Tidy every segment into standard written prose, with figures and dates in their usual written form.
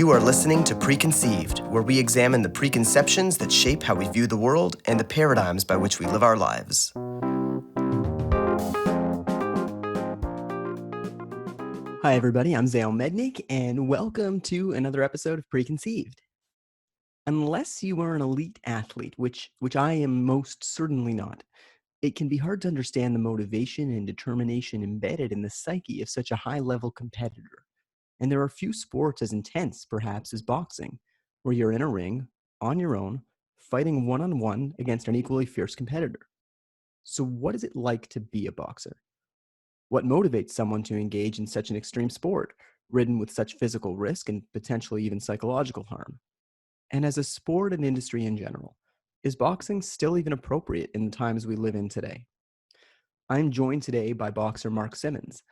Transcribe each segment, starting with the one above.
You are listening to Preconceived, where we examine the preconceptions that shape how we view the world and the paradigms by which we live our lives. Hi, everybody. I'm Zale Mednick, and welcome to another episode of Preconceived. Unless you are an elite athlete, which I am most certainly not, it can be hard to understand the motivation and determination embedded in the psyche of such a high-level competitor. And there are few sports as intense, perhaps, as boxing, where you're in a ring, on your own, fighting one-on-one against an equally fierce competitor. So what is it like to be a boxer? What motivates someone to engage in such an extreme sport, ridden with such physical risk and potentially even psychological harm? And as a sport and industry in general, is boxing still even appropriate in the times we live in today? I'm joined today by boxer Mark Simmons.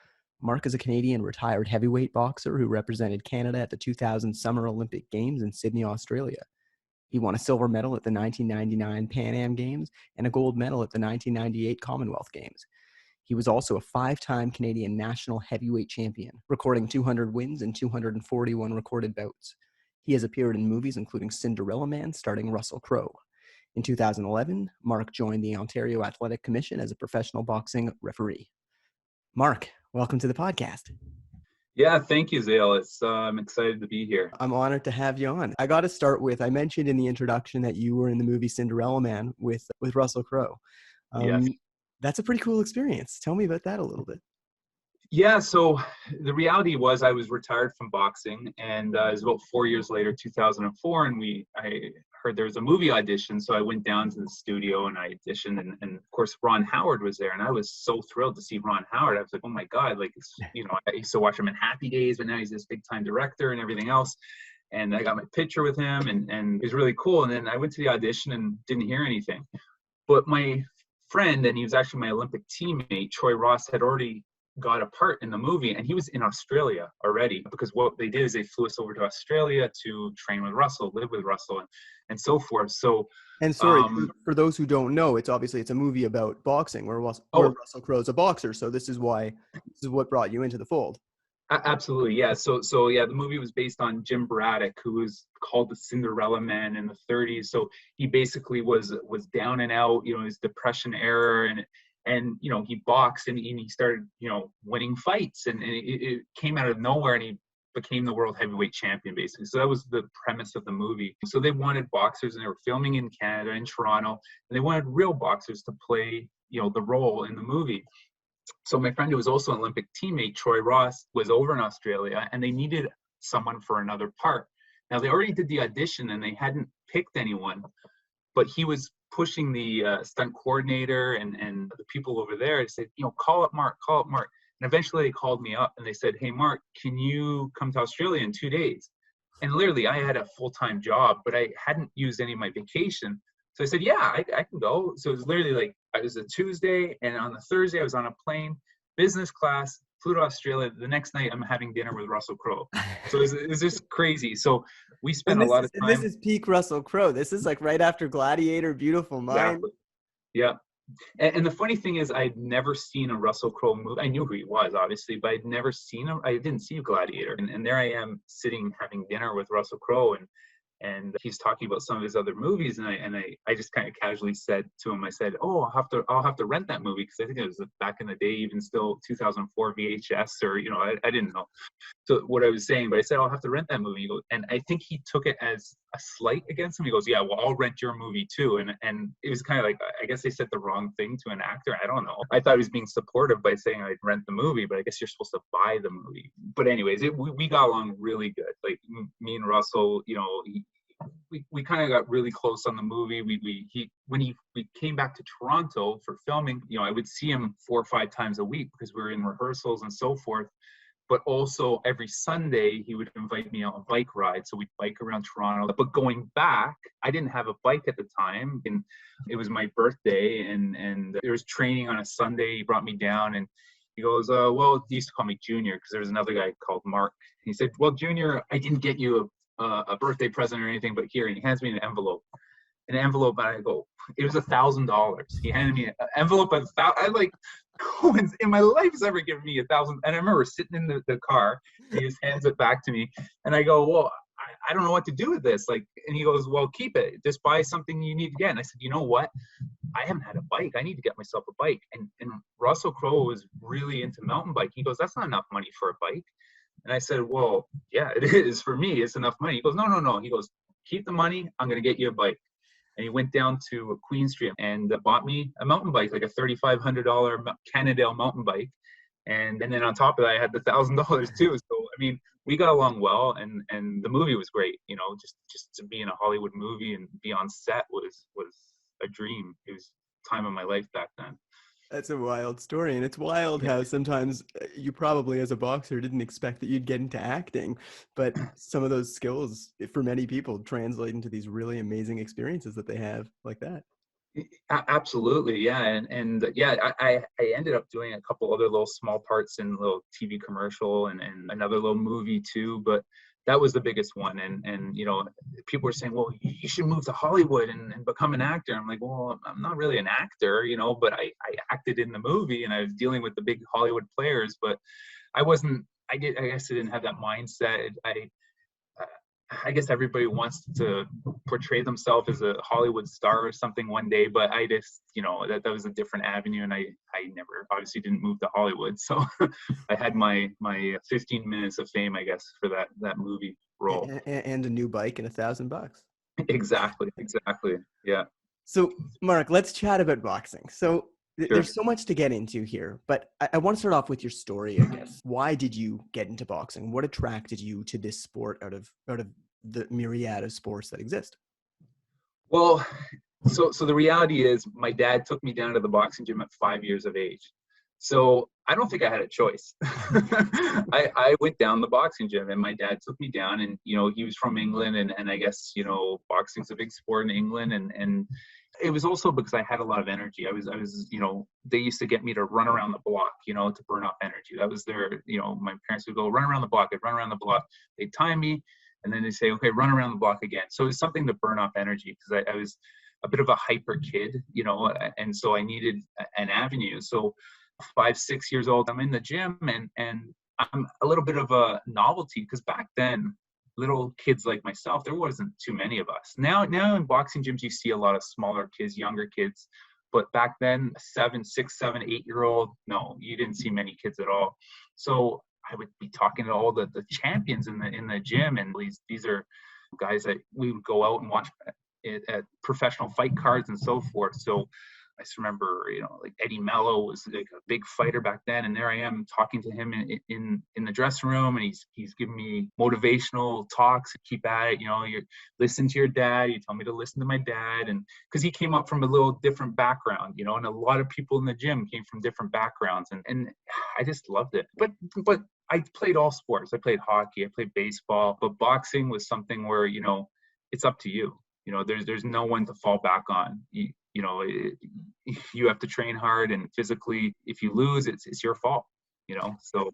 Mark is a Canadian retired heavyweight boxer who represented Canada at the 2000 Summer Olympic Games in Sydney, Australia. He won a silver medal at the 1999 Pan Am Games and a gold medal at the 1998 Commonwealth Games. He was also a five-time Canadian national heavyweight champion, recording 200 wins and 241 recorded bouts. He has appeared in movies including Cinderella Man, starring Russell Crowe. In 2011, Mark joined the Ontario Athletic Commission as a professional boxing referee. Mark, welcome to the podcast. Yeah, thank you, Zale. I'm excited to be here. I'm honored to have you on. I got to start with, I mentioned in the introduction that you were in the movie Cinderella Man with Russell Crowe. Yes. That's a pretty cool experience. Tell me about that a little bit. Yeah, so the reality was I was retired from boxing, and it was about 4 years later, 2004, and I heard there was a movie audition, so I went down to the studio and I auditioned, and of course Ron Howard was there, and I was so thrilled to see Ron Howard. I was like, oh my God, like, I used to watch him in Happy Days, but now he's this big time director and everything else. And I got my picture with him, and it was really cool. And then I went to the audition and didn't hear anything. But my friend, and he was actually my Olympic teammate, Troy Ross, had already got a part in the movie, and he was in Australia already, because what they did is they flew us over to Australia to train with Russell, live with Russell, and so forth. So, and sorry, for those who don't know, it's a movie about boxing where Russell Crowe's a boxer. So this is what brought you into the fold. Absolutely, yeah. So yeah, the movie was based on Jim Braddock, who was called the Cinderella Man in the 30s. So he basically was down and out, his depression era, and he boxed and he started winning fights, and it came out of nowhere, and he became the world heavyweight champion basically. So that was the premise of the movie. So they wanted boxers, and they were filming in Canada, in Toronto, and they wanted real boxers to play the role in the movie. So my friend, who was also an Olympic teammate, Troy Ross, was over in Australia, and they needed someone for another part. Now, they already did the audition and they hadn't picked anyone, but he was pushing the stunt coordinator and the people over there. He said, call up Mark. And eventually they called me up and they said, hey, Mark, can you come to Australia in 2 days? And literally I had a full-time job, but I hadn't used any of my vacation. So I said, yeah, I can go. So it was literally like, it was a Tuesday, and on the Thursday I was on a plane, business class, flew to Australia. The next night I'm having dinner with Russell Crowe. So it was just crazy. So we spent a lot of time. This is peak Russell Crowe. This is like right after Gladiator, Beautiful Mind. Exactly. Yeah. And the funny thing is, I'd never seen a Russell Crowe movie. I knew who he was, obviously, but I'd never seen him. I didn't see Gladiator. And there I am sitting having dinner with Russell Crowe, and he's talking about some of his other movies, and I just kind of casually said to him, I said, oh, I'll have to rent that movie, because I think it was back in the day, even still 2004 VHS, or I didn't know. So what I was saying, but I said, I'll have to rent that movie. He goes, and I think he took it as a slight against him. He goes, yeah, well, I'll rent your movie too. And it was kind of like, I guess they said the wrong thing to an actor. I don't know. I thought he was being supportive by saying I'd rent the movie, but I guess you're supposed to buy the movie. But anyways, we got along really good. Like me and Russell, we kind of got really close on the movie. When we came back to Toronto for filming, I would see him 4 or 5 times a week because we were in rehearsals and so forth. But also every Sunday he would invite me on a bike ride. So we'd bike around Toronto. But going back, I didn't have a bike at the time, and it was my birthday, and there was training on a Sunday. He brought me down, and he goes, well, he used to call me Junior, because there was another guy called Mark. He said, well, Junior, I didn't get you a birthday present or anything, but here. And he hands me an envelope, and I go, it was $1,000. He handed me an envelope of $1,000. I like, no one's in my life has ever given me $1,000. And I remember sitting in the car, and he just hands it back to me, and I go, well, I don't know what to do with this. Like, and he goes, well, keep it. Just buy something you need to get. And I said, you know what? I haven't had a bike. I need to get myself a bike. And Russell Crowe was really into mountain biking. He goes, that's not enough money for a bike. And I said, well, yeah, it is for me. It's enough money. He goes, no. He goes, keep the money. I'm going to get you a bike. And he went down to Queen Street and bought me a mountain bike, like a $3,500 Cannondale mountain bike. And then on top of that, I had the $1,000 too. So, I mean, we got along well, and the movie was great. You know, just to be in a Hollywood movie and be on set was a dream. It was time of my life back then. That's a wild story, and it's wild how sometimes you probably, as a boxer, didn't expect that you'd get into acting, but some of those skills, for many people, translate into these really amazing experiences that they have like that. Absolutely, yeah, and yeah, I ended up doing a couple other little small parts in a little TV commercial and another little movie too, but that was the biggest one. And you know, people were saying, well, you should move to Hollywood and become an actor. I'm like, well, I'm not really an actor, you know, but I acted in the movie and I was dealing with the big Hollywood players, but I wasn't. I guess I didn't have that mindset. I guess everybody wants to portray themselves as a Hollywood star or something one day, but I just, you know, that was a different avenue, and I never, obviously didn't move to Hollywood, so I had my 15 minutes of fame, I guess, for that movie role. And a new bike and $1,000. Exactly, yeah. So, Mark, let's chat about boxing. So, Sure. There's so much to get into here, but I want to start off with your story, I guess. Why did you get into boxing? What attracted you to this sport out of the myriad of sports that exist? Well, so the reality is my dad took me down to the boxing gym at 5 years of age. So I don't think I had a choice. I went down the boxing gym and my dad took me down, and, you know, he was from England, and I guess, you know, boxing's a big sport in England, and it was also because I had a lot of energy. I was, you know, they used to get me to run around the block, you know, to burn off energy. That was their, you know, my parents would go, run around the block. I'd run around the block. They'd time me, and then they'd say, okay, run around the block again. So it was something to burn off energy, because I was a bit of a hyper kid, you know, and so I needed an avenue. So 5, 6 years old, I'm in the gym, and I'm a little bit of a novelty, because back then, little kids like myself, there wasn't too many of us. Now in boxing gyms, you see a lot of smaller kids, younger kids, but back then, 7, 6, 7, 8-year-old, no, you didn't see many kids at all. So I would be talking to all the champions in the gym, and these are guys that we would go out and watch at professional fight cards and so forth. So I just remember, you know, like Eddie Mello was like a big fighter back then, and there I am talking to him in the dressing room, and he's giving me motivational talks. Keep at it, you know. You listen to your dad. You tell me to listen to my dad, and because he came up from a little different background, you know, and a lot of people in the gym came from different backgrounds, and I just loved it. But I played all sports. I played hockey. I played baseball, but boxing was something where, you know, it's up to you. You know, there's no one to fall back on. You know, you have to train hard, and physically, if you lose, it's your fault, you know. So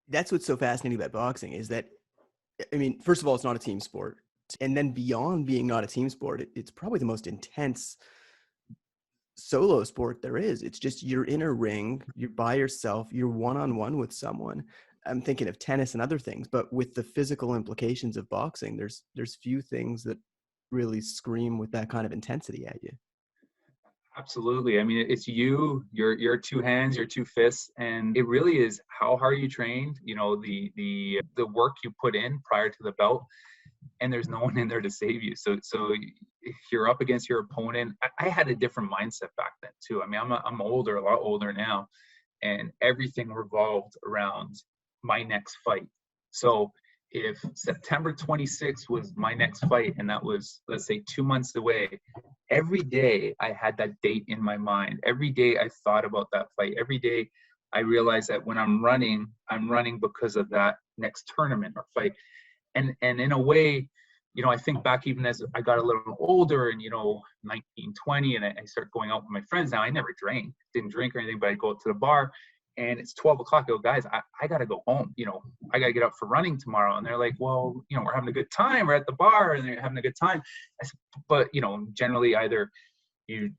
That's what's so fascinating about boxing, is that, I mean, first of all, it's not a team sport. And then beyond being not a team sport, it's probably the most intense solo sport there is. It's just, you're in a ring, you're by yourself, you're one-on-one with someone. I'm thinking of tennis and other things, but with the physical implications of boxing, there's few things that really scream with that kind of intensity at you. absolutely. I mean, it's your two hands, your two fists, and it really is how hard you trained, you know, the work you put in prior to the belt, and there's no one in there to save you. So if you're up against your opponent, I had a different mindset back then too. I mean, I'm older, a lot older now, and everything revolved around my next fight. So if September 26th was my next fight, and that was, let's say, 2 months away, every day I had that date in my mind. Every day I thought about that fight. Every day I realized that when I'm running because of that next tournament or fight. And in a way, you know, I think back even as I got a little older, and, you know, 19, 20, and I start going out with my friends now. I never didn't drink or anything, but I'd go out to the bar, and it's 12 o'clock. I go, guys, I got to go home. You know, I got to get up for running tomorrow. And they're like, well, you know, we're having a good time. We're at the bar and they're having a good time. I said, but, you know, generally either you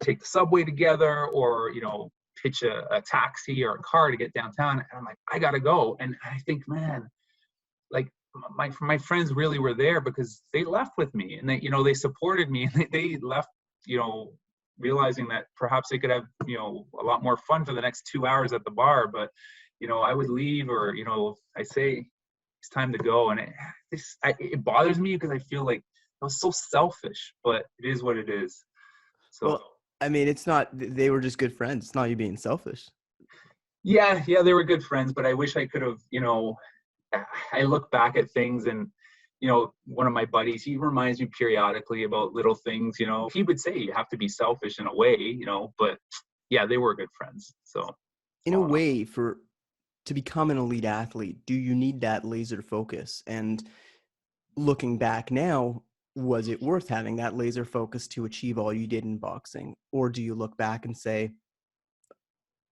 take the subway together, or, you know, pitch a taxi or a car to get downtown. And I'm like, I got to go. And I think, man, like, my friends really were there because they left with me, and they supported me, and they left, realizing that perhaps they could have, a lot more fun for the next 2 hours at the bar. But, I would leave, or, I say it's time to go. And it bothers me because I feel like I was so selfish, but it is what it is. So, Well, I mean, it's not, they were just good friends. It's not you being selfish. yeah, they were good friends, but I wish I could have, I look back at things, and, one of my buddies, he reminds me periodically about little things, he would say you have to be selfish in a way, but yeah, they were good friends. So, In a way, to become an elite athlete, do you need that laser focus? And looking back now, was it worth having that laser focus to achieve all you did in boxing? Or do you look back and say,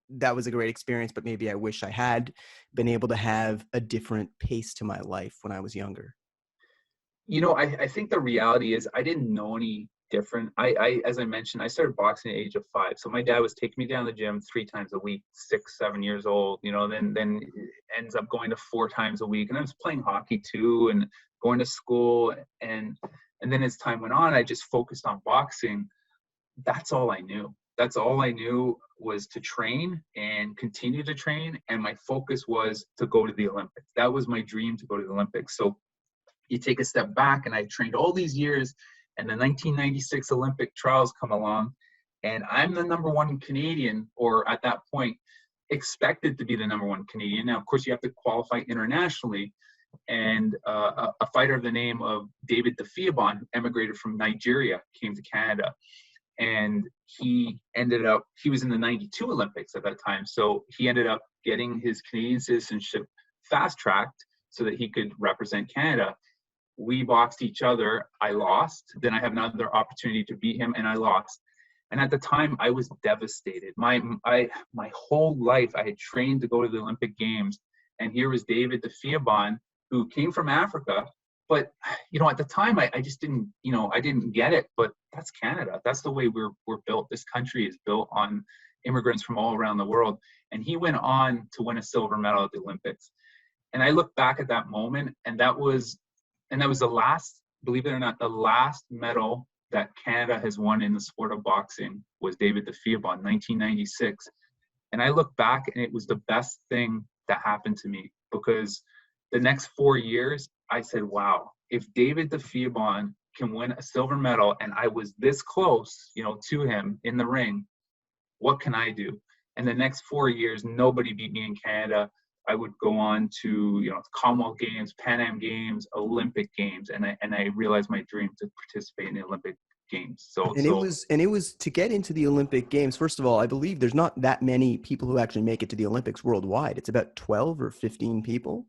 that was a great experience, but maybe I wish I had been able to have a different pace to my life when I was younger? I think the reality is I didn't know any different. As I mentioned, I started boxing at the age of 5. So my dad was taking me down to the gym 3 times a week, 6, 7 years old, then ends up going to 4 times a week. And I was playing hockey too, and going to school. And then as time went on, I just focused on boxing. That's all I knew. That's all I knew, was to train and continue to train. And my focus was to go to the Olympics. That was my dream, to go to the Olympics. So you take a step back, and I trained all these years, and the 1996 Olympic trials come along, and I'm the number 1 Canadian, or at that point expected to be the number 1 Canadian. Now, of course, you have to qualify internationally, and a fighter of the name of David Defiabon, who emigrated from Nigeria, came to Canada, and he was in the 92 Olympics at that time. So he ended up getting his Canadian citizenship fast-tracked so that he could represent Canada. We boxed each other. I lost. Then I have another opportunity to beat him, and I lost. And at the time, I was devastated. My whole life, I had trained to go to the Olympic Games, and here was David Defiabon, who came from Africa. But at the time, I just didn't, I didn't get it. But that's Canada. That's the way we're built. This country is built on immigrants from all around the world. And he went on to win a silver medal at the Olympics. And I look back at that moment, and that was the last, believe it or not, the last medal that Canada has won in the sport of boxing was David Defiabon, 1996. And I look back, and it was the best thing that happened to me, because the next 4 years, I said, wow, if David Defiabon can win a silver medal, and I was this close, to him in the ring, what can I do? And the next 4 years, nobody beat me in Canada. I would go on to, Commonwealth Games, Pan Am Games, Olympic Games, and I realized my dream to participate in the Olympic Games. It was to get into the Olympic Games. First of all, I believe there's not that many people who actually make it to the Olympics worldwide. It's about 12 or 15 people.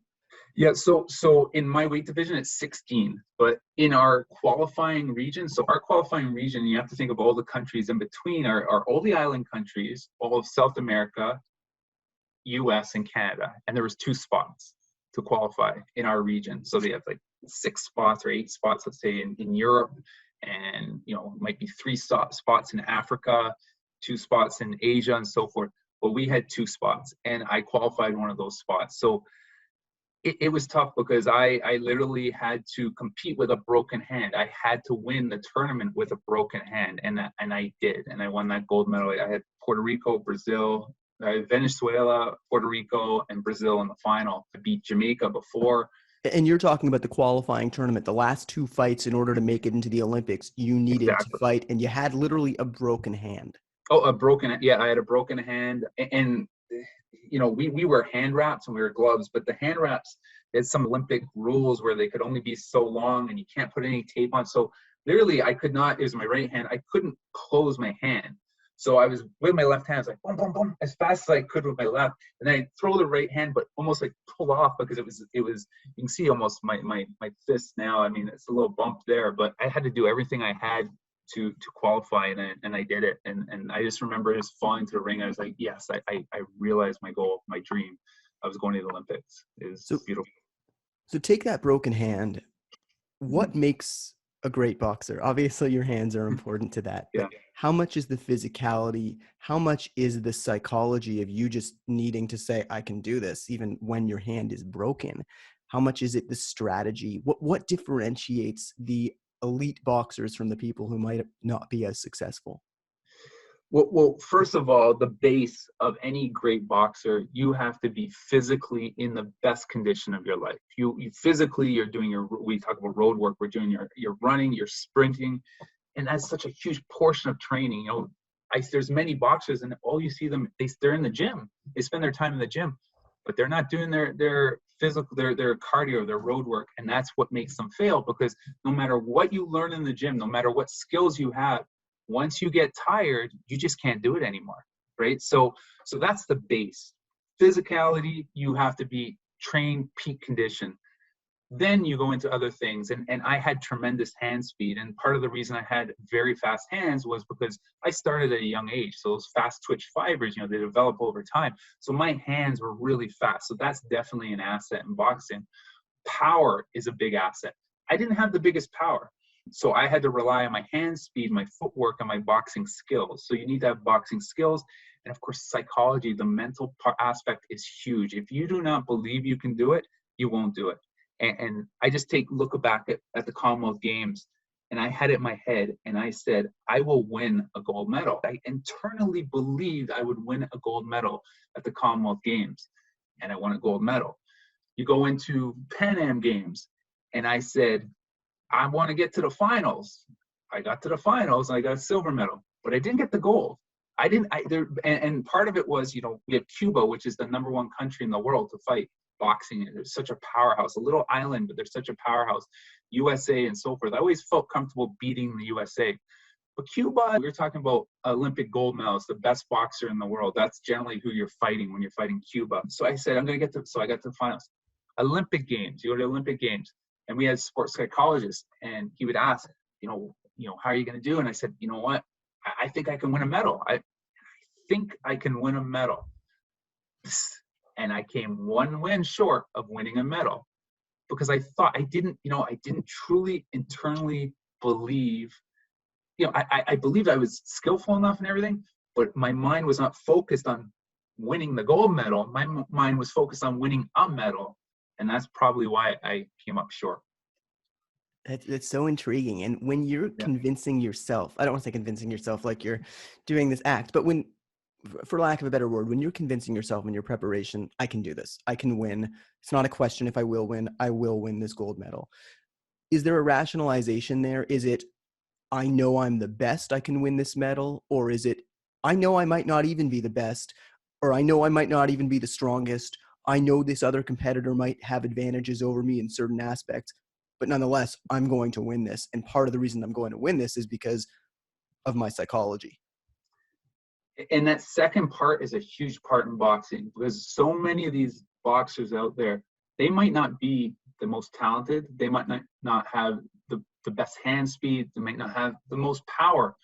Yeah, so in my weight division, it's 16, but in our qualifying region, you have to think of all the countries in between, are all the island countries, all of South America, US, and Canada. And there was 2 spots to qualify in our region. So they have like 6 spots or 8 spots, let's say, in Europe, and, it might be 3 spots in Africa, 2 spots in Asia, and so forth. But we had 2 spots, and I qualified one of those spots. So it was tough, because I literally had to compete with a broken hand. I had to win the tournament with a broken hand, and I did, and I won that gold medal. I had Puerto Rico, Brazil, Venezuela, Puerto Rico, and Brazil in the final. I beat Jamaica before. And you're talking about the qualifying tournament, the last 2 fights in order to make it into the Olympics, you needed to fight, and you had literally a broken hand. Oh, I had a broken hand, and we wear hand wraps and we wear gloves, but the hand wraps, there's some Olympic rules where they could only be so long, and you can't put any tape on. So literally, I could not, it was my right hand, I couldn't close my hand. So I was with my left hand, I was like, boom, boom, boom, as fast as I could with my left. And then I throw the right hand, but almost like pull off, because it was, you can see almost my fist now. I mean, it's a little bump there, but I had to do everything I had to qualify, and I did it. And I just remember just falling to the ring. I was like, yes, I realized my goal, my dream. I was going to the Olympics. It was beautiful. So take that broken hand. What makes a great boxer? Obviously, your hands are important to that. Yeah. How much is the physicality? How much is the psychology of you just needing to say, I can do this, even when your hand is broken? How much is it the strategy? What differentiates the elite boxers from the people who might not be as successful? Well, first of all, the base of any great boxer, you have to be physically in the best condition of your life. You physically, you're doing we talk about road work, we're doing your running, you're sprinting, and that's such a huge portion of training. There's many boxers, and all you see them, they're in the gym. They spend their time in the gym, but they're not doing their physical, their cardio, their road work, and that's what makes them fail. Because no matter what you learn in the gym, no matter what skills you have, once you get tired, you just can't do it anymore, right? So that's the base. Physicality, you have to be trained peak condition. Then you go into other things, and I had tremendous hand speed, and part of the reason I had very fast hands was because I started at a young age. So those fast twitch fibers, they develop over time. So my hands were really fast. So that's definitely an asset in boxing. Power is a big asset. I didn't have the biggest power, so I had to rely on my hand speed, my footwork, and my boxing skills. So you need to have boxing skills, and of course psychology. The mental aspect is huge. If you do not believe you can do it, you won't do it. And I just look back at the Commonwealth Games, and I had it in my head, and I said, I will win a gold medal. I internally believed I would win a gold medal at the Commonwealth Games, and I won a gold medal. You go into Pan Am Games, and I said, I want to get to the finals. I got to the finals, and I got a silver medal, but I didn't get the gold. And part of it was, we have Cuba, which is the #1 country in the world to fight boxing. There's such a powerhouse, a little island, but there's such a powerhouse. USA and so forth. I always felt comfortable beating the USA. But Cuba, we were talking about Olympic gold medals, the best boxer in the world. That's generally who you're fighting when you're fighting Cuba. So I said, so I got to the finals. Olympic Games, you go to Olympic Games, and we had a sports psychologist, and he would ask, how are you going to do? And I said, you know what? I think I can win a medal. I think I can win a medal. And I came one win short of winning a medal, because I thought I didn't truly internally believe, I believed I was skillful enough and everything, but my mind was not focused on winning the gold medal. My mind was focused on winning a medal. And that's probably why I came up short. That's so intriguing. And when you're convincing yourself, I don't want to say convincing yourself like you're doing this act, but for lack of a better word, when you're convincing yourself in your preparation, I can do this, I can win. It's not a question if I will win, I will win this gold medal. Is there a rationalization there? Is it, I know I'm the best, I can win this medal? Or is it, I know I might not even be the best, or I know I might not even be the strongest. I know this other competitor might have advantages over me in certain aspects, but nonetheless, I'm going to win this. And part of the reason I'm going to win this is because of my psychology. And that second part is a huge part in boxing, because so many of these boxers out there, they might not be the most talented. They might not have the best hand speed. They might not have the most power,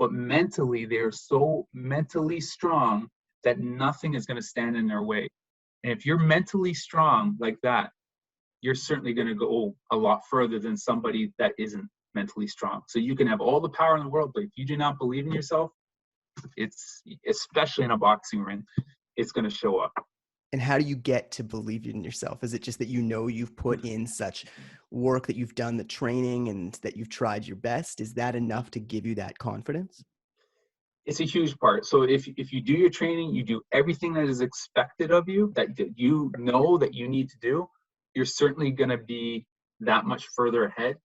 but mentally, they're so mentally strong that nothing is going to stand in their way. And if you're mentally strong like that, you're certainly going to go a lot further than somebody that isn't mentally strong. So you can have all the power in the world, but if you do not believe in yourself, it's, especially in a boxing ring, it's going to show up. And how do you get to believe in yourself? Is it just that you've put in such work, that you've done the training and that you've tried your best? Is that enough to give you that confidence? It's a huge part. So if you do your training, you do everything that is expected of you, that you know that you need to do, you're certainly going to be that much further ahead.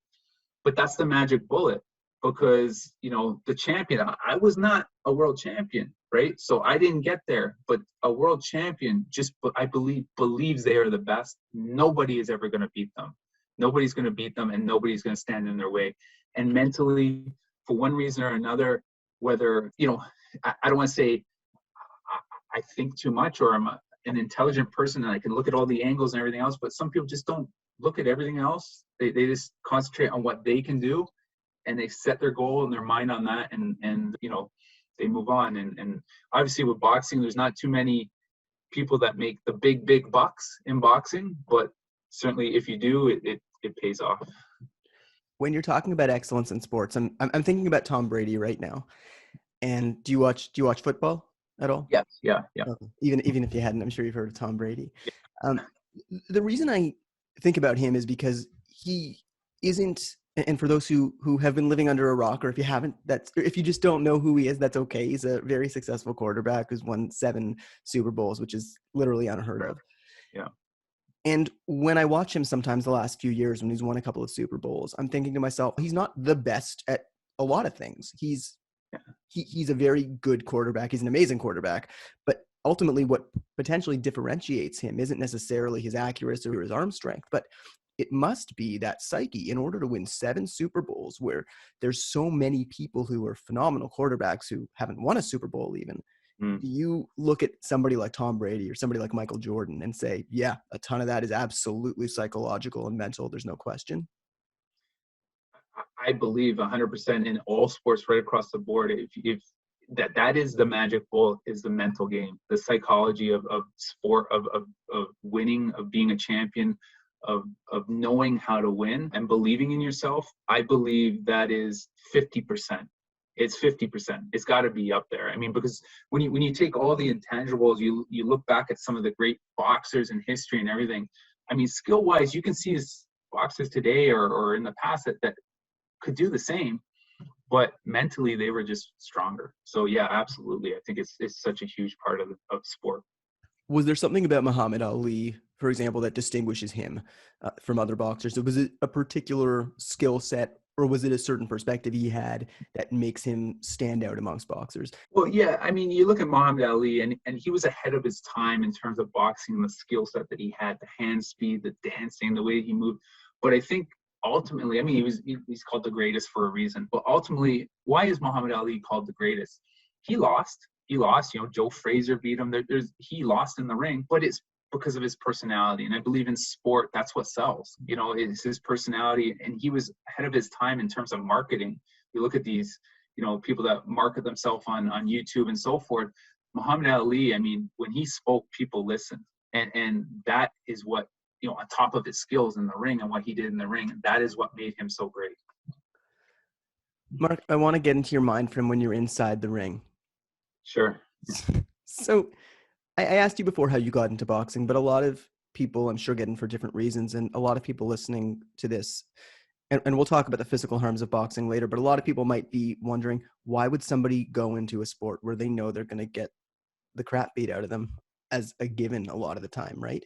But that's the magic bullet, because the champion, I was not a world champion, right? So I didn't get there, but a world champion I believes they are the best. Nobody is ever going to beat them. Nobody's going to beat them, and nobody's going to stand in their way. And mentally, for one reason or another, whether I don't want to say I think too much, or I'm an intelligent person and I can look at all the angles and everything else, but some people just don't look at everything else. They just concentrate on what they can do, and they set their goal and their mind on that, and they move on. And obviously with boxing, there's not too many people that make the big bucks in boxing, but certainly if you do, it pays off. When you're talking about excellence in sports, I'm thinking about Tom Brady right now. And do you watch football at all? Yes. Yeah. Okay. Even if you hadn't, I'm sure you've heard of Tom Brady. The reason I think about him is because he isn't, and for those who have been living under a rock, or if you haven't, if you just don't know who he is, that's okay. He's a very successful quarterback who's won 7 Super Bowls, which is literally unheard of. Yeah. And when I watch him sometimes the last few years when he's won a couple of Super Bowls, I'm thinking to myself, he's not the best at a lot of things. He's a very good quarterback. He's an amazing quarterback. But ultimately, what potentially differentiates him isn't necessarily his accuracy or his arm strength, but it must be that psyche in order to win 7 Super Bowls, where there's so many people who are phenomenal quarterbacks who haven't won a Super Bowl even. Mm. You look at somebody like Tom Brady or somebody like Michael Jordan and say, yeah, a ton of that is absolutely psychological and mental. There's no question. I believe 100% in all sports right across the board. If that is the magic bullet, is the mental game, the psychology of sport, of winning, of being a champion, of knowing how to win and believing in yourself. I believe that is 50%. It's 50%. It's got to be up there. I mean, because when you take all the intangibles, you look back at some of the great boxers in history and everything. I mean, skill wise, you can see boxers today or in the past that could do the same, but mentally they were just stronger. So yeah, absolutely. I think it's such a huge part of sport. Was there something about Muhammad Ali, for example, that distinguishes him from other boxers? So was it a particular skill set, or was it a certain perspective he had that makes him stand out amongst boxers? Well, yeah, I mean, you look at Muhammad Ali, and he was ahead of his time in terms of boxing, the skill set that he had, the hand speed, the dancing, the way he moved. But I think ultimately, I mean, he's called the greatest for a reason. But ultimately, why is Muhammad Ali called the greatest? He lost. He lost. You know, Joe Frazier beat him. He lost in the ring, but it's because of his personality. And I believe in sport, that's what sells. You know, it's his personality, and he was ahead of his time in terms of marketing. You look at these, you know, people that market themselves on YouTube and so forth. Muhammad Ali, I mean, when he spoke, people listened, and that is what, you know, on top of his skills in the ring and what he did in the ring, that is what made him so great. Mark, I want to get into your mind from when you're inside the ring. Sure. So I asked you before how you got into boxing, but a lot of people, I'm sure, get in for different reasons. And a lot of people listening to this, and we'll talk about the physical harms of boxing later, but a lot of people might be wondering, why would somebody go into a sport where they know they're going to get the crap beat out of them as a given a lot of the time, right?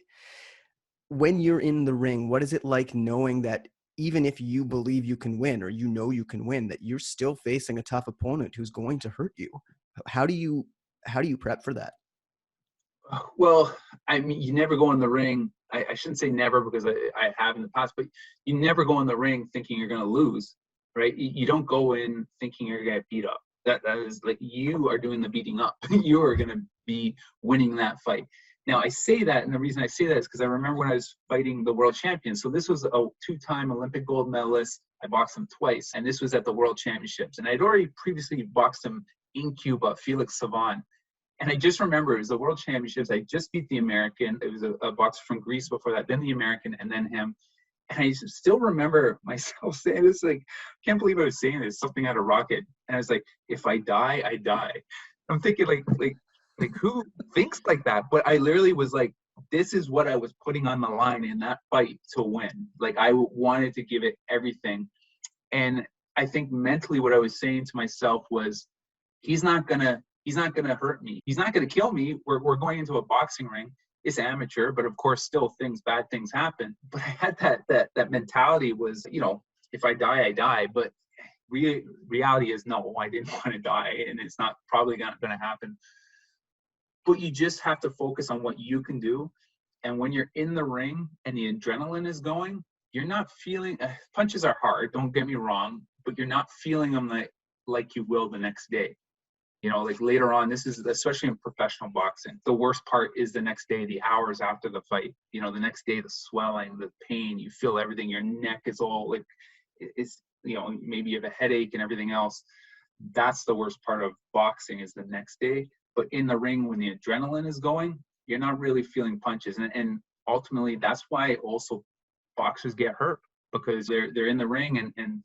When you're in the ring, what is it like knowing that even if you believe you can win, or you know you can win, that you're still facing a tough opponent who's going to hurt you? How do you prep for that? Well, I mean, you never go in the ring. I shouldn't say never, because I have in the past, but you never go in the ring thinking you're going to lose, right? You don't go in thinking you're going to get beat up. That is like, you are doing the beating up. You are going to be winning that fight. Now, I say that, and the reason I say that is because I remember when I was fighting the world champion. So this was a 2-time Olympic gold medalist. I boxed him twice, and this was at the World Championships. And I'd already previously boxed him in Cuba, Felix Savan. And I just remember it was the World Championships. I just beat the American. It was a boxer from Greece before that, then the American, and then him. And I still remember myself saying this, like, I can't believe I was saying this, something out of Rocket. And I was like, if I die, I die. I'm thinking like who thinks like that? But I literally was like, this is what I was putting on the line in that fight to win. Like, I wanted to give it everything. And I think mentally what I was saying to myself was, he's not gonna hurt me. He's not gonna kill me. We're going into a boxing ring. It's amateur, but of course, still bad things happen. But I had that mentality was, you know, if I die, I die. But reality is, no, I didn't want to die, and it's not probably not going to happen. But you just have to focus on what you can do. And when you're in the ring and the adrenaline is going, you're not feeling, punches are hard, don't get me wrong, but you're not feeling them like you will the next day. You know, like later on, this is especially in professional boxing. The worst part is the next day, the hours after the fight. You know, the next day, the swelling, the pain, you feel everything. Your neck is all like, it's, you know, maybe you have a headache and everything else. That's the worst part of boxing, is the next day. But in the ring, when the adrenaline is going, you're not really feeling punches. And ultimately, that's why also boxers get hurt, because they're in the ring and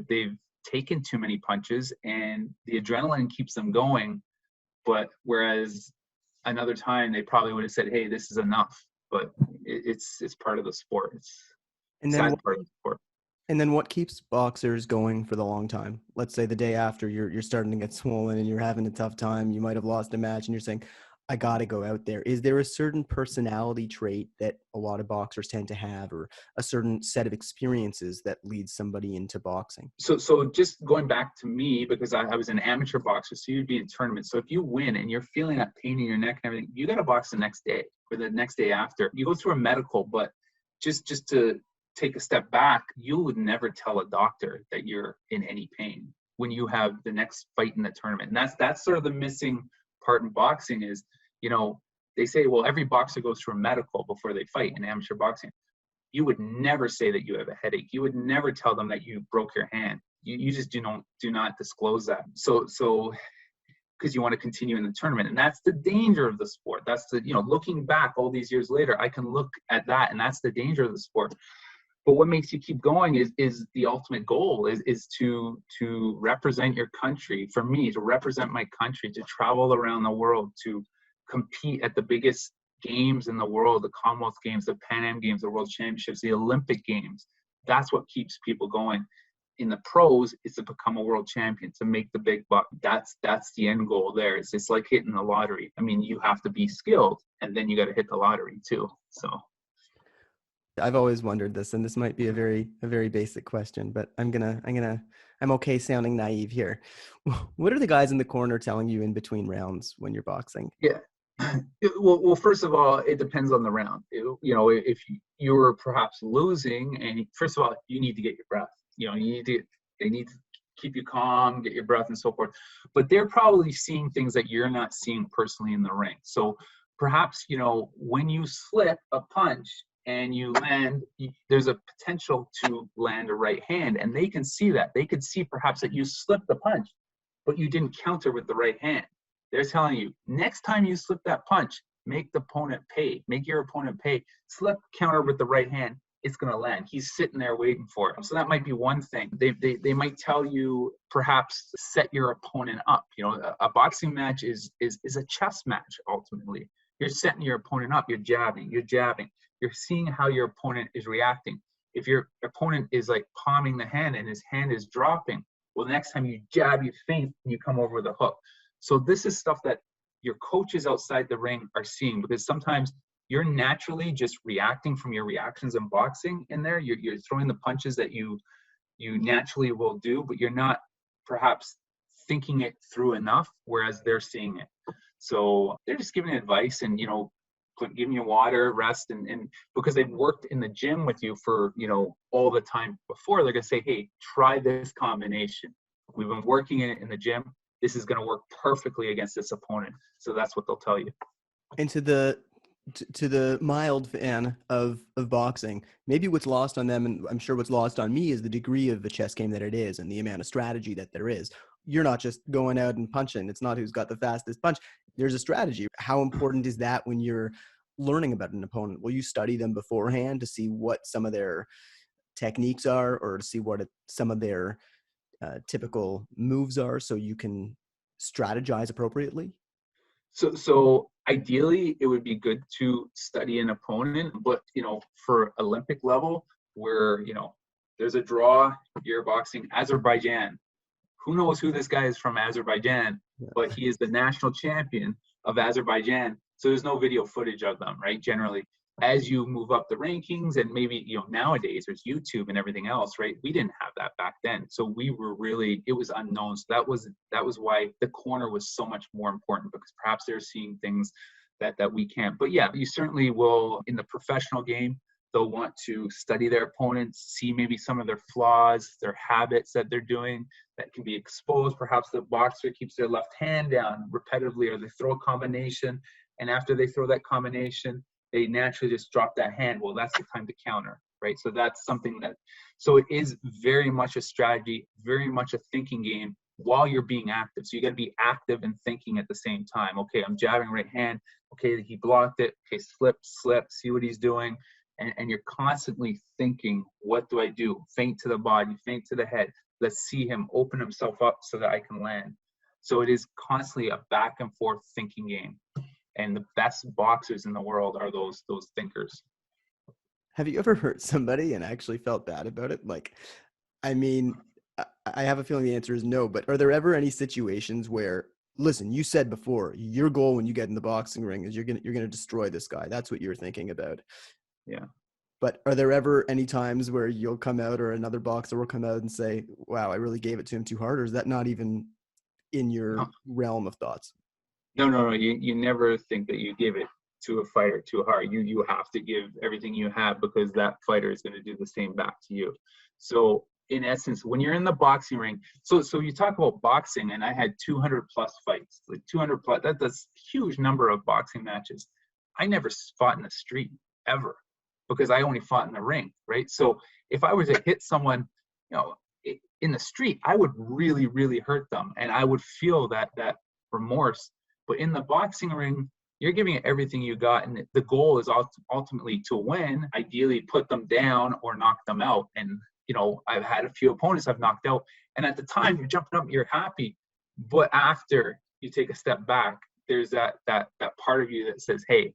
they've taken too many punches, and the adrenaline keeps them going. But whereas another time they probably would have said, hey, this is enough. But it's part of the sport. And then sad part of the sport. And then what keeps boxers going for the long time? Let's say the day after you're starting to get swollen and you're having a tough time, you might have lost a match and you're saying, I got to go out there. Is there a certain personality trait that a lot of boxers tend to have, or a certain set of experiences that leads somebody into boxing? So just going back to me, because I was an amateur boxer, so you'd be in tournaments. So if you win and you're feeling that pain in your neck and everything, you got to box the next day or the next day after. You go through a medical, but just to take a step back, you would never tell a doctor that you're in any pain when you have the next fight in the tournament. And that's sort of the missing part in boxing is, they say, well, every boxer goes through a medical before they fight in amateur boxing. You would never say that you have a headache. You would never tell them that you broke your hand. You just do not disclose that. So because you want to continue in the tournament. And that's the danger of the sport. That's looking back all these years later, I can look at that, and that's the danger of the sport. But what makes you keep going is the ultimate goal is to represent your country. For me, to represent my country, to travel around the world, to compete at the biggest games in the world, the Commonwealth Games, the Pan Am Games, the World Championships, the Olympic Games. That's what keeps people going. In the pros, is to become a world champion, to make the big buck. That's the end goal there. It's like hitting the lottery. I mean, you have to be skilled, and then you got to hit the lottery too. So I've always wondered this, and this might be a very basic question, but I'm okay sounding naive here. What are the guys in the corner telling you in between rounds when you're boxing? yeah. Well, first of all, it depends on the round. If you were perhaps losing, and first of all, you need to get your breath. They need to keep you calm, get your breath, and so forth. But they're probably seeing things that you're not seeing personally in the ring. So perhaps when you slip a punch and you land, there's a potential to land a right hand, and they can see that. They could see perhaps that you slipped the punch, but you didn't counter with the right hand. They're telling you, next time you slip that punch, make the opponent pay. Make your opponent pay. Slip counter with the right hand. It's going to land. He's sitting there waiting for it. So that might be one thing. They might tell you perhaps set your opponent up. A boxing match is a chess match ultimately. You're setting your opponent up. You're jabbing. You're seeing how your opponent is reacting. If your opponent is like palming the hand and his hand is dropping, well, the next time you jab, you feint, and you come over with a hook. So this is stuff that your coaches outside the ring are seeing, because sometimes you're naturally just reacting from your reactions in boxing in there. You're throwing the punches that you naturally will do, but you're not perhaps thinking it through enough, whereas they're seeing it. So they're just giving advice and, giving you water, rest, and because they've worked in the gym with you for, all the time before, they're going to say, hey, try this combination. We've been working in it in the gym. This is going to work perfectly against this opponent. So that's what they'll tell you. And to the mild fan of boxing, maybe what's lost on them, and I'm sure what's lost on me, is the degree of the chess game that it is and the amount of strategy that there is. You're not just going out and punching. It's not who's got the fastest punch. There's a strategy. How important is that when you're learning about an opponent? Will you study them beforehand to see what some of their techniques are, or to see what some of their typical moves are, so you can strategize appropriately? So ideally, it would be good to study an opponent, but for Olympic level, where there's a draw, you're boxing Azerbaijan. Who knows who this guy is from Azerbaijan? Yeah. But he is the national champion of Azerbaijan. So there's no video footage of them, right? Generally, as you move up the rankings, and maybe nowadays there's YouTube and everything else, right? We didn't have that back then, so we were it was unknown. So that was why the corner was so much more important, because perhaps they're seeing things that we can't. But yeah, you certainly will in the professional game. They'll want to study their opponents, see maybe some of their flaws, their habits that they're doing that can be exposed. Perhaps the boxer keeps their left hand down repetitively, or they throw a combination, and after they throw that combination, they naturally just drop that hand. Well, that's the time to counter, right? So that's something so it is very much a strategy, very much a thinking game while you're being active. So you got to be active and thinking at the same time. Okay, I'm jabbing right hand. Okay, he blocked it. Okay, slip, see what he's doing. And you're constantly thinking, what do I do? Feint to the body, feint to the head. Let's see him open himself up so that I can land. So it is constantly a back and forth thinking game. And the best boxers in the world are those thinkers. Have you ever hurt somebody and actually felt bad about it? Like, I mean, I have a feeling the answer is no, but are there ever any situations where, listen, you said before, your goal when you get in the boxing ring is you're gonna destroy this guy. That's what you're thinking about. Yeah. But are there ever any times where you'll come out or another boxer will come out and say, wow, I really gave it to him too hard? Or is that not even in your realm of thoughts? No, no, no. You never think that you give it to a fighter too hard. You have to give everything you have because that fighter is going to do the same back to you. So in essence, when you're in the boxing ring, so you talk about boxing, and I had 200 plus fights, like 200 plus. That's a huge number of boxing matches. I never fought in the street ever because I only fought in the ring, right? So if I were to hit someone, you know, in the street, I would really, really hurt them, and I would feel that remorse. But in the boxing ring, you're giving it everything you got, and the goal is ultimately to win. Ideally, put them down or knock them out. And I've had a few opponents I've knocked out, and at the time you're jumping up, you're happy, but after you take a step back, there's that part of you that says, "Hey,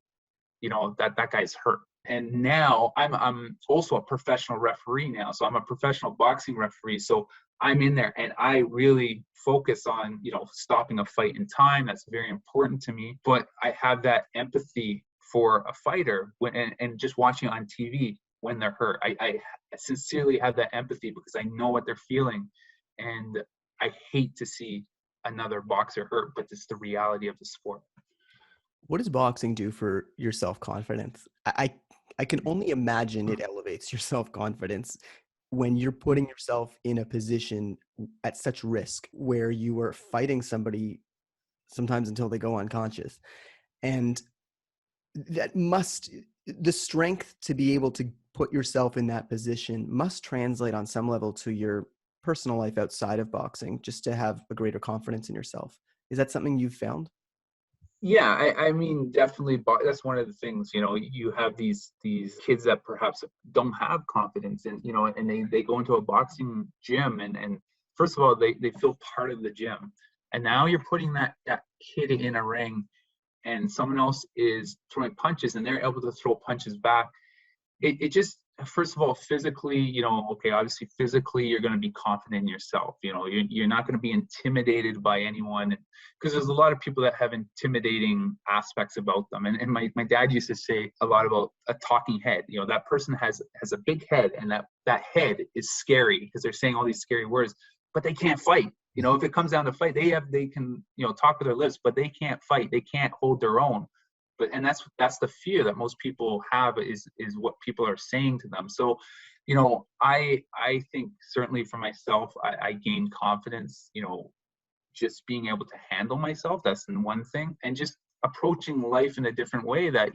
that guy's hurt." And now I'm also a professional referee now, so I'm a professional boxing referee. So I'm in there, and I really focus on stopping a fight in time. That's very important to me. But I have that empathy for a fighter and just watching on TV when they're hurt. I sincerely have that empathy because I know what they're feeling, and I hate to see another boxer hurt, but it's the reality of the sport. What does boxing do for your self-confidence? I can only imagine it elevates your self-confidence when you're putting yourself in a position at such risk where you are fighting somebody sometimes until they go unconscious. And the strength to be able to put yourself in that position must translate on some level to your personal life outside of boxing, just to have a greater confidence in yourself. Is that something you've found? Yeah, I mean, definitely. That's one of the things. You have these kids that perhaps don't have confidence, and they go into a boxing gym, and first of all, they feel part of the gym, and now you're putting that kid in a ring, and someone else is throwing punches, and they're able to throw punches back. It just, first of all, physically, okay, obviously physically you're going to be confident in yourself. You're not going to be intimidated by anyone, because there's a lot of people that have intimidating aspects about them. And my dad used to say a lot about a talking head. That person has a big head, and that head is scary because they're saying all these scary words, but they can't fight. If it comes down to fight, they can talk with their lips, but they can't fight. They can't hold their own. And that's the fear that most people have, is what people are saying to them. So I think certainly for myself, I gained confidence, just being able to handle myself. That's one thing. And just approaching life in a different way, that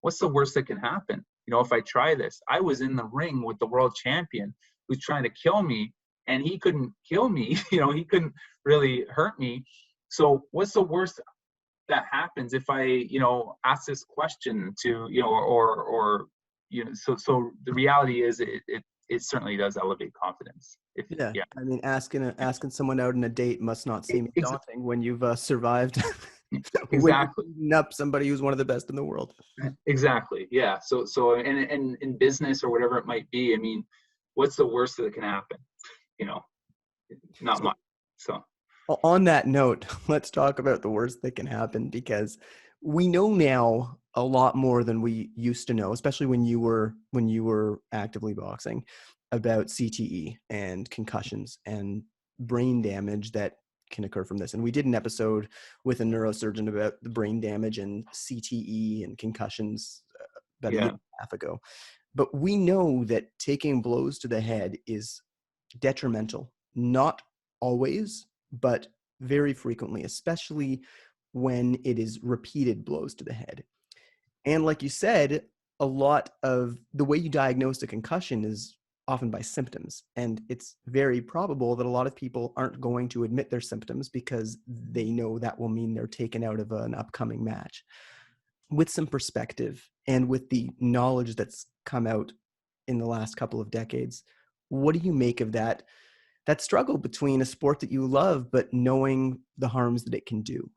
what's the worst that can happen? If I try this, I was in the ring with the world champion who's trying to kill me, and he couldn't kill me. He couldn't really hurt me. So what's the worst that happens if I ask this question to or so the reality is it certainly does elevate confidence. Yeah, Yeah. I mean, asking someone out on a date must not seem Ex- daunting when you've survived when you're exactly. beating up somebody who's one of the best in the world. Exactly, yeah. And in business or whatever it might be, I mean, what's the worst that can happen? you know Not So much. So on that note, let's talk about the worst that can happen, because we know now a lot more than we used to know, especially when you were actively boxing, about CTE and concussions and brain damage that can occur from this. And we did an episode with a neurosurgeon about the brain damage and CTE and concussions about a year yeah. and a half ago. But we know that taking blows to the head is detrimental, not always, but very frequently, especially when it is repeated blows to the head. And like you said, a lot of the way you diagnose a concussion is often by symptoms. And it's very probable that a lot of people aren't going to admit their symptoms because they know that will mean they're taken out of an upcoming match. With some perspective and with the knowledge that's come out in the last couple of decades, what do you make of that struggle between a sport that you love, but knowing the harms that it can do?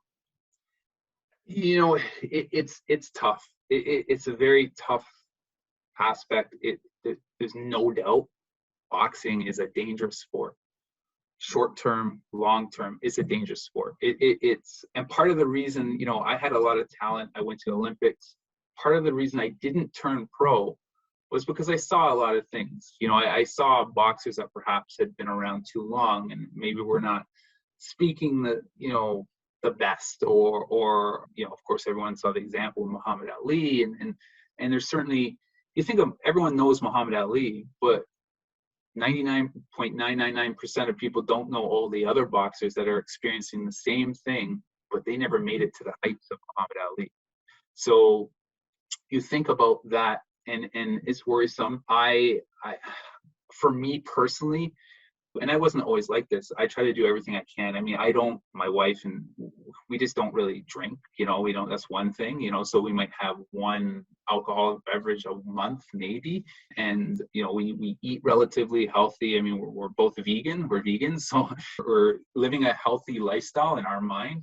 It's tough. It's a very tough aspect, there's no doubt boxing is a dangerous sport. Short term, long term, it's a dangerous sport. It's and part of the reason, I had a lot of talent. I went to the Olympics. Part of the reason I didn't turn pro was because I saw a lot of things. I saw boxers that perhaps had been around too long and maybe were not speaking the best, or of course everyone saw the example of Muhammad Ali, and there's certainly, you think of, everyone knows Muhammad Ali, but 99.999% of people don't know all the other boxers that are experiencing the same thing, but they never made it to the heights of Muhammad Ali. So you think about that, and it's worrisome. For me personally, and I wasn't always like this, I try to do everything I can. I mean, my wife and we just don't really drink, we don't, that's one thing, so we might have one alcoholic beverage a month maybe. And, we eat relatively healthy. I mean, we're both vegan, we're vegans, so we're living a healthy lifestyle in our mind.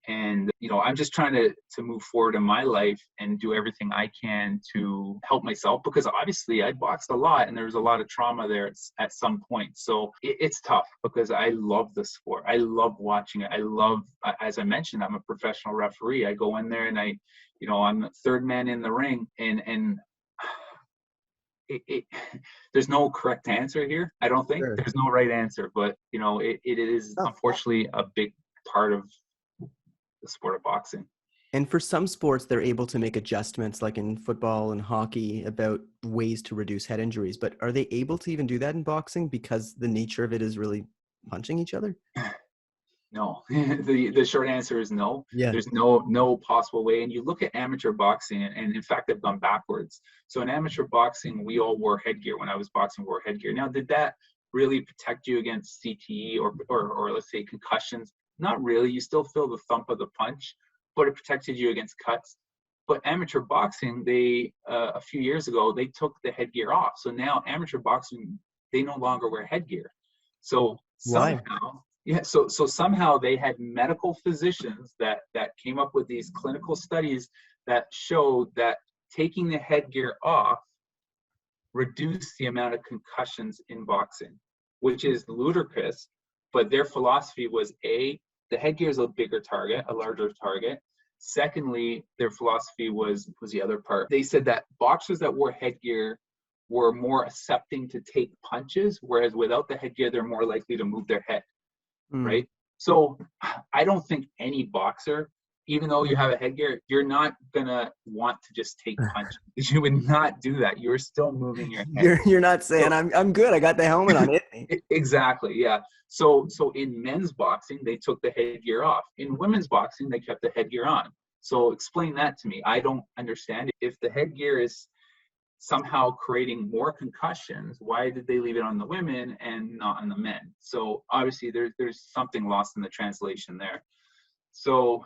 And, I'm just trying to move forward in my life and do everything I can to help myself, because obviously I boxed a lot and there was a lot of trauma there at some point. So it's tough because I love the sport. I love watching it. I love, as I mentioned, I'm a professional referee. I go in there and I'm the third man in the ring, and there's no correct answer here. I don't think Sure. there's no right answer, but it is Oh. unfortunately a big part of the sport of boxing. And for some sports, they're able to make adjustments, like in football and hockey, about ways to reduce head injuries. But are they able to even do that in boxing because the nature of it is really punching each other? No, the short answer is no. Yeah. There's no possible way. And you look at amateur boxing, and in fact, they've gone backwards. So in amateur boxing, we all wore headgear. When I was boxing, we wore headgear. Now, did that really protect you against CTE or let's say concussions? Not really. You still feel the thump of the punch, but it protected you against cuts. But amateur boxing, they a few years ago, they took the headgear off. So now amateur boxing, they no longer wear headgear. So Why? somehow, yeah, so somehow they had medical physicians that came up with these clinical studies that showed that taking the headgear off reduced the amount of concussions in boxing, which is ludicrous. But their philosophy was, the headgear is a bigger target, a larger target. Secondly, their philosophy was the other part. They said that boxers that wore headgear were more accepting to take punches, whereas without the headgear, they're more likely to move their head, Mm. right? So I don't think any boxer, even though you have a headgear, you're not gonna want to just take punches. You would not do that. You're still moving your head. You're not saying So I'm good. I got the helmet on. Hit me. exactly, yeah. So in men's boxing, they took the headgear off. In women's boxing, they kept the headgear on. So explain that to me. I don't understand. If the headgear is somehow creating more concussions, why did they leave it on the women and not on the men? So obviously there's something lost in the translation there. So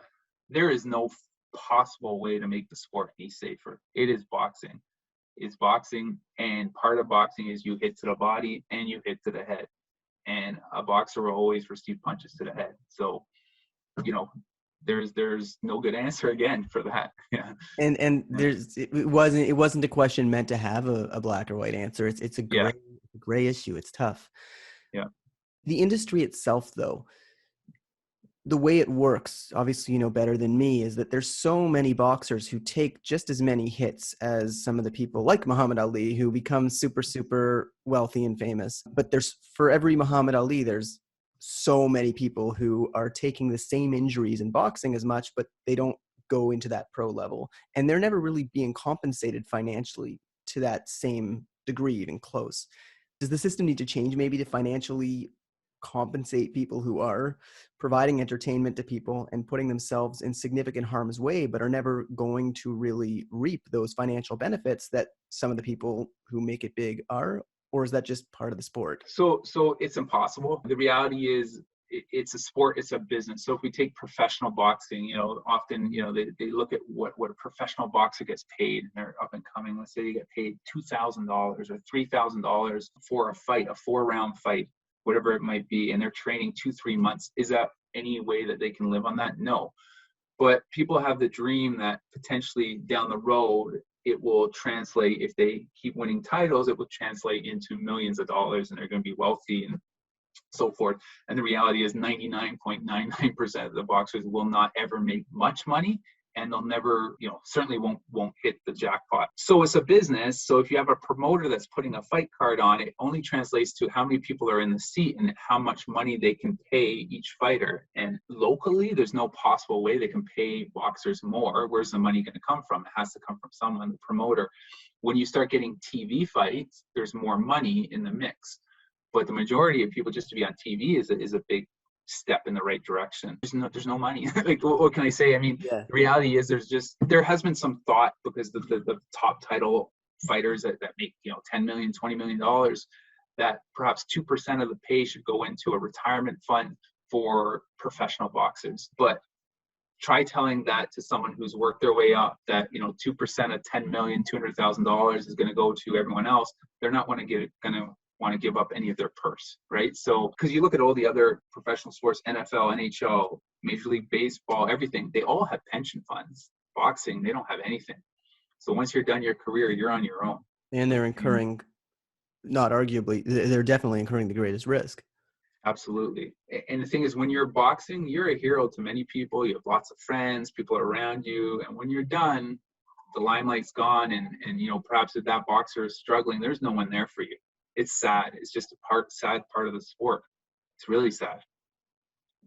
there is no possible way to make the sport any safer. It is boxing. It's boxing, and part of boxing is you hit to the body and you hit to the head. And a boxer will always receive punches to the head. So, there's no good answer again for that. Yeah. And it wasn't a question meant to have a black or white answer. It's a Yeah. gray issue. It's tough. Yeah. The industry itself, though, the way it works, obviously you know better than me, is that there's so many boxers who take just as many hits as some of the people like Muhammad Ali, who become super, super wealthy and famous. But for every Muhammad Ali, there's so many people who are taking the same injuries in boxing as much, but they don't go into that pro level. And they're never really being compensated financially to that same degree, even close. Does the system need to change maybe to financially compensate people who are providing entertainment to people and putting themselves in significant harm's way, but are never going to really reap those financial benefits that some of the people who make it big are? Or is that just part of the sport? So it's impossible. The reality is it's a sport, it's a business. So if we take professional boxing, often, they look at what a professional boxer gets paid, and they're up and coming. Let's say they get paid $2,000 or $3,000 for a fight, a 4-round fight, whatever it might be, and they're training 2-3 months. Is that any way that they can live on that? No. But people have the dream that potentially down the road, it will translate, if they keep winning titles, it will translate into millions of dollars and they're going to be wealthy and so forth. And the reality is 99.99% of the boxers will not ever make much money, and they'll never, certainly won't hit the jackpot. So it's a business. So if you have a promoter that's putting a fight card on, it only translates to how many people are in the seat and how much money they can pay each fighter. And locally, there's no possible way they can pay boxers more. Where's the money going to come from? It has to come from someone, the promoter. When you start getting TV fights, there's more money in the mix. But the majority of people just to be on TV is a big step in the right direction. There's no money. Like, what can I say? I mean, Yeah. the reality is there has been some thought, because the top title fighters that make, $10 million, $20 million, that perhaps 2% of the pay should go into a retirement fund for professional boxers. But try telling that to someone who's worked their way up, that 2% of $10 million, $200,000 is going to go to everyone else. They're not going to want to give up any of their purse, right? So, because you look at all the other professional sports, NFL, NHL, Major League Baseball, everything, they all have pension funds. Boxing, they don't have anything. So once you're done your career, you're on your own. And they're incurring, not arguably, they're definitely incurring the greatest risk. Absolutely. And the thing is, when you're boxing, you're a hero to many people. You have lots of friends, people around you. And when you're done, the limelight's gone. And perhaps if that boxer is struggling, there's no one there for you. It's sad. It's just a sad part of the sport. It's really sad.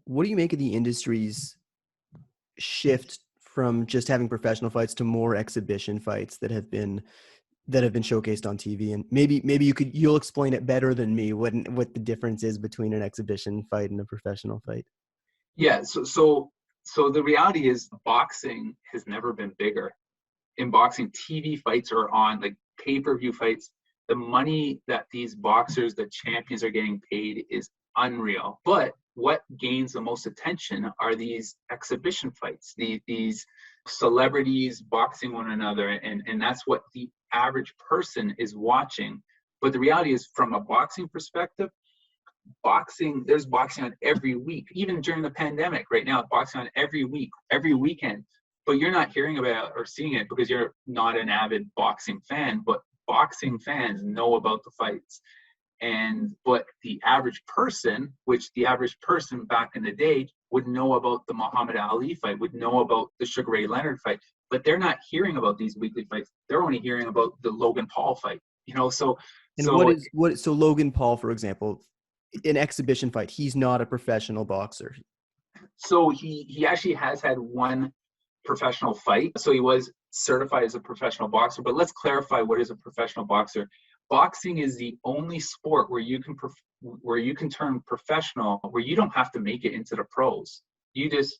What do you make of the industry's shift from just having professional fights to more exhibition fights that have been showcased on TV? And maybe you'll explain it better than me what the difference is between an exhibition fight and a professional fight. Yeah. So the reality is, boxing has never been bigger. In boxing, TV fights are on, like pay-per-view fights. The money that these boxers, the champions, are getting paid is unreal. But what gains the most attention are these exhibition fights, these celebrities boxing one another. And that's what the average person is watching. But the reality is, from a boxing perspective, there's boxing on every week. Even during the pandemic right now, boxing on every week, every weekend. But you're not hearing about or seeing it because you're not an avid boxing fan. But boxing fans know about the fights. But the average person, back in the day would know about the Muhammad Ali fight, would know about the Sugar Ray Leonard fight, but they're not hearing about these weekly fights. They're only hearing about the Logan Paul fight, so. So Logan Paul, for example, an exhibition fight, he's not a professional boxer. So he actually has had one professional fight. So he was certified as a professional boxer, but let's clarify what is a professional boxer. Boxing is the only sport where you can turn professional, where you don't have to make it into the pros. You just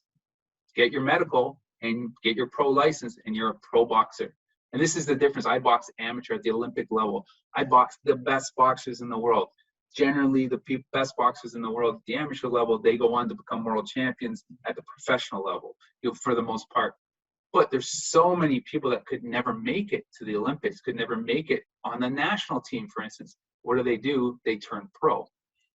get your medical and get your pro license, and you're a pro boxer. And this is the difference. I box amateur at the Olympic level. I box the best boxers in the world. Generally, the best boxers in the world, at the amateur level, they go on to become world champions at the professional level, for the most part. But there's so many people that could never make it to the Olympics, could never make it on the national team, for instance. What do? They turn pro.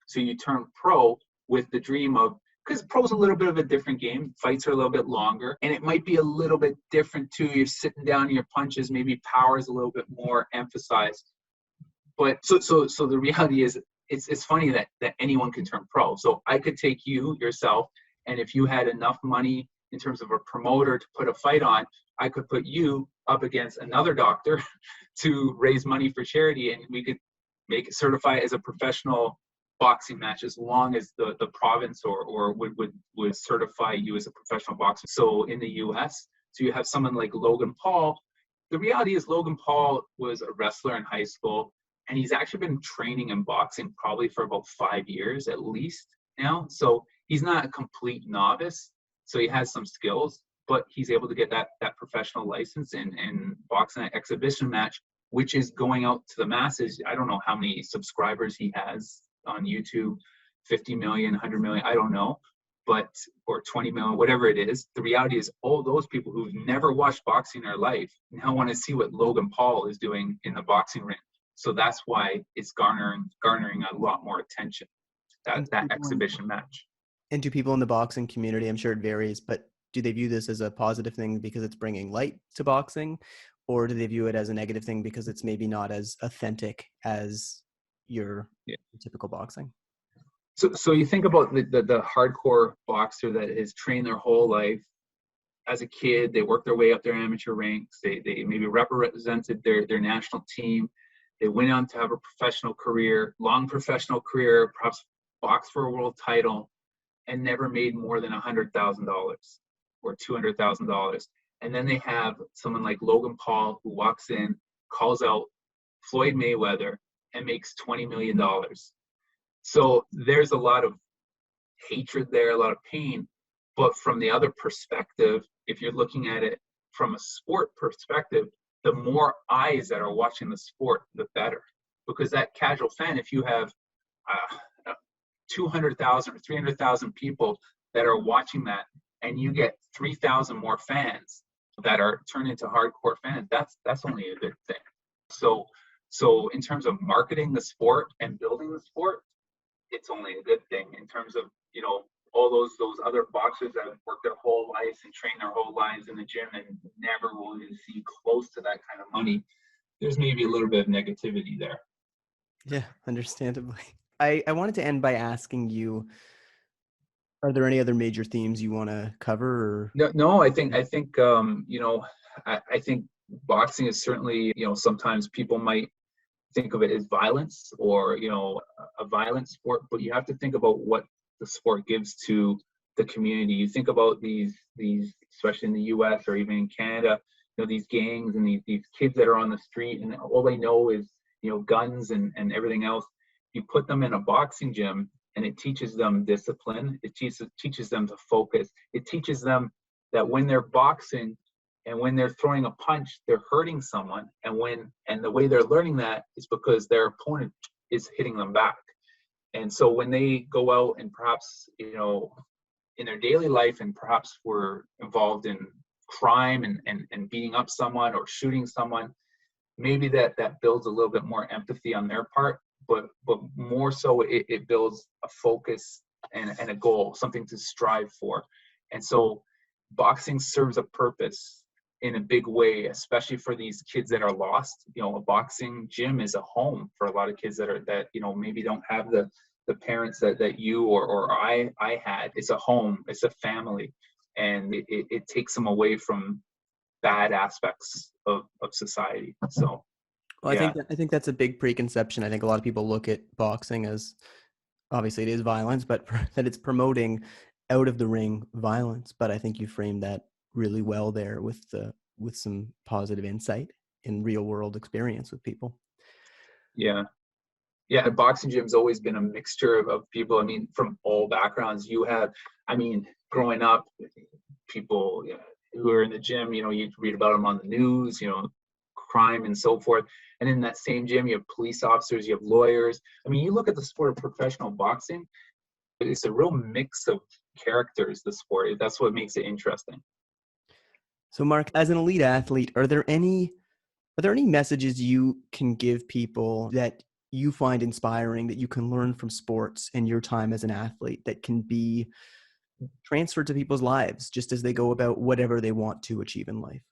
So you turn pro with the dream of, because pro's a little bit of a different game. Fights are a little bit longer, and it might be a little bit different too. You're sitting down in your punches, maybe power is a little bit more emphasized. But so the reality is, it's funny that anyone can turn pro. So I could take yourself, and if you had enough money in terms of a promoter to put a fight on, I could put you up against another doctor to raise money for charity, and we could make it certify as a professional boxing match, as long as the province or would certify you as a professional boxer. So in the US, so you have someone like Logan Paul. The reality is, Logan Paul was a wrestler in high school, and he's actually been training in boxing probably for about 5 years at least now. So he's not a complete novice. So he has some skills, but he's able to get that professional license and box in an exhibition match, which is going out to the masses. I don't know how many subscribers he has on YouTube, 50 million, 100 million, I don't know, or 20 million, whatever it is. The reality is, all those people who've never watched boxing in their life now want to see what Logan Paul is doing in the boxing ring. So that's why it's garnering a lot more attention, that exhibition match. And to people in the boxing community, I'm sure it varies, but do they view this as a positive thing because it's bringing light to boxing, or do they view it as a negative thing because it's maybe not as authentic as your Yeah. typical boxing? So you think about the hardcore boxer that has trained their whole life. As a kid, they worked their way up their amateur ranks. They maybe represented their national team. They went on to have a professional career, long professional career, perhaps boxed for a world title, and never made more than $100,000 or $200,000. And then they have someone like Logan Paul who walks in, calls out Floyd Mayweather, and makes $20 million. So there's a lot of hatred there, a lot of pain. But from the other perspective, if you're looking at it from a sport perspective, the more eyes that are watching the sport, the better. Because that casual fan, if you have 200,000 or 300,000 people that are watching that, and you get 3,000 more fans that are turned into hardcore fans, that's only a good thing. So in terms of marketing the sport and building the sport, it's only a good thing. In terms of, all those other boxers that have worked their whole lives and trained their whole lives in the gym and never will even see close to that kind of money, there's maybe a little bit of negativity there. Yeah, understandably. I wanted to end by asking you, are there any other major themes you want to cover? Or? No, I think I think boxing is certainly, sometimes people might think of it as violence or, a violent sport, but you have to think about what the sport gives to the community. You think about these, especially in the US or even in Canada, these gangs and these kids that are on the street and all they know is, guns and everything else. You put them in a boxing gym and it teaches them discipline. It teaches them to focus. It teaches them that when they're boxing and when they're throwing a punch, they're hurting someone. And the way they're learning that is because their opponent is hitting them back. And so when they go out and perhaps, in their daily life and perhaps were involved in crime and beating up someone or shooting someone, maybe that builds a little bit more empathy on their part, but more so it builds a focus and a goal, something to strive for. And so boxing serves a purpose in a big way, especially for these kids that are lost. A boxing gym is a home for a lot of kids that maybe don't have the parents that you or I had. It's a home, it's a family, and it takes them away from bad aspects of society. So Well, yeah. I think that's a big preconception. I think a lot of people look at boxing as, obviously it is violence, but that it's promoting out of the ring violence. But I think you framed that really well there with some positive insight and real world experience with people. Yeah. A boxing gym's always been a mixture of people. I mean, from all backgrounds. You have, growing up, people who are in the gym, you read about them on the news, crime and so forth. And in that same gym, you have police officers, you have lawyers. You look at the sport of professional boxing, it's a real mix of characters, the sport. That's what makes it interesting. So Mark, as an elite athlete, are there any messages you can give people that you find inspiring, that you can learn from sports and your time as an athlete, that can be transferred to people's lives just as they go about whatever they want to achieve in life?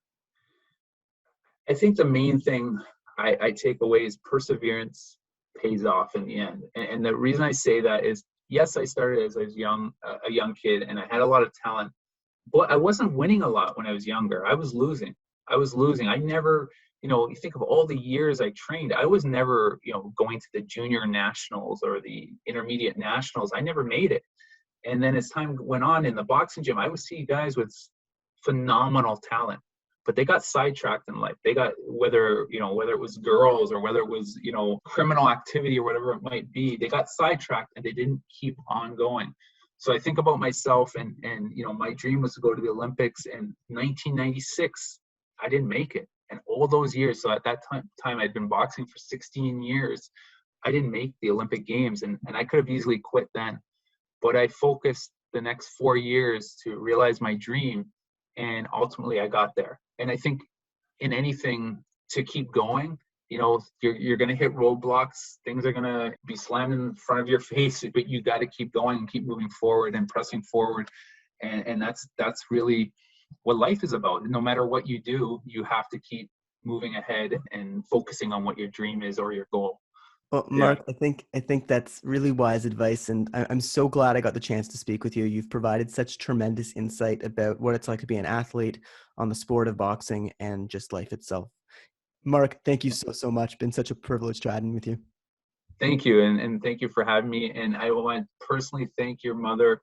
I think the main thing I take away is perseverance pays off in the end. And the reason I say that is, yes, I started as a young kid and I had a lot of talent, but I wasn't winning a lot when I was younger. I was losing. I never, you think of all the years I trained, I was never, going to the junior nationals or the intermediate nationals. I never made it. And then as time went on in the boxing gym, I would see guys with phenomenal talent, but they got sidetracked in life. They got, whether it was girls or whether it was, criminal activity or whatever it might be, they got sidetracked and they didn't keep on going. So I think about myself and my dream was to go to the Olympics in 1996. I didn't make it. And all those years, so at that time I'd been boxing for 16 years. I didn't make the Olympic Games and I could have easily quit then. But I focused the next 4 years to realize my dream. And ultimately I got there. And I think in anything, to keep going, you're going to hit roadblocks. Things are going to be slammed in front of your face, but you got to keep going and keep moving forward and pressing forward. And that's really what life is about. No matter what you do, you have to keep moving ahead and focusing on what your dream is or your goal. Well, Yeah. Mark, I think that's really wise advice, and I'm so glad I got the chance to speak with you. You've provided such tremendous insight about what it's like to be an athlete, on the sport of boxing, and just life itself. Mark, thank you so much. Been such a privilege chatting with you. Thank you. And thank you for having me. And I want to personally thank your mother,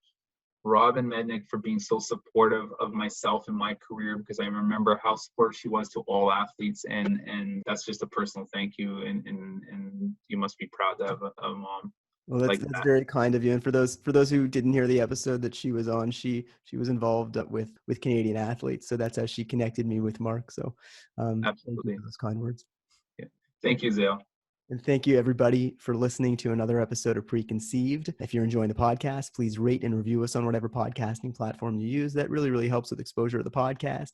Robin Mednick, for being so supportive of myself and my career, because I remember how supportive she was to all athletes. And that's just a personal thank you. And you must be proud to have a mom Well, that's like that's that. very kind of you. And for those who didn't hear the episode that she was on, she was involved with Canadian athletes, so that's how she connected me with Mark. So, thank you Absolutely. for those kind words. Yeah. Thank you, Zale. And thank you, everybody, for listening to another episode of Preconceived. If you're enjoying the podcast, please rate and review us on whatever podcasting platform you use. That really, really helps with exposure of the podcast.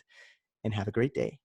And have a great day.